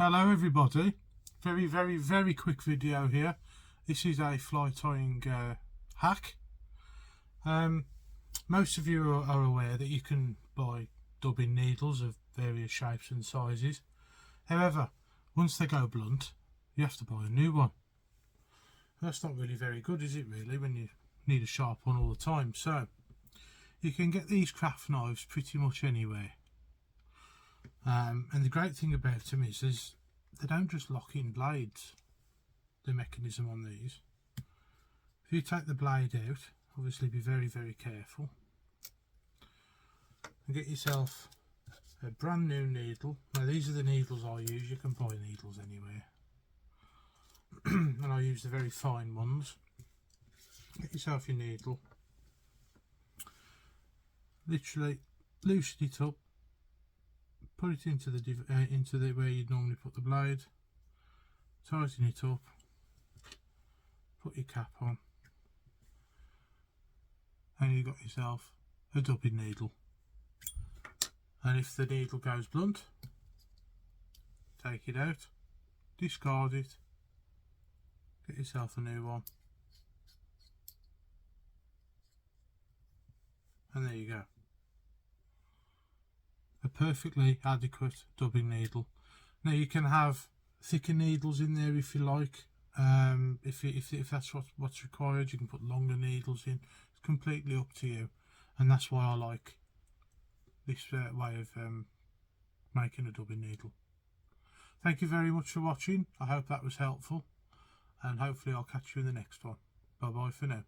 Hello everybody, very quick video here. This is a fly tying hack. Most of you are aware that you can buy dubbing needles of various shapes and sizes. However, once they go blunt, you have to buy a new one. That's not really very good, is it really, when you need a sharp one all the time? So you can get these craft knives pretty much anywhere. And the great thing about them is they don't just lock in blades, the mechanism on these. If you take the blade out, obviously be very careful, and get yourself a brand new needle. Now these are the needles I use. You can buy needles anywhere and I use the very fine ones. Get yourself your needle, literally loosen it up, put it into the where you'd normally put the blade, tighten it up, put your cap on, and you've got yourself a dubbing needle. And if the needle goes blunt, take it out, discard it, get yourself a new one, and there you go. A perfectly adequate dubbing needle. Now you can have thicker needles in there if you like. If that's what's required, you can put longer needles in. It's completely up to you, and that's why I like this way of making a dubbing needle. Thank you very much for watching. I hope that was helpful, and hopefully I'll catch you in the next one. Bye bye for now.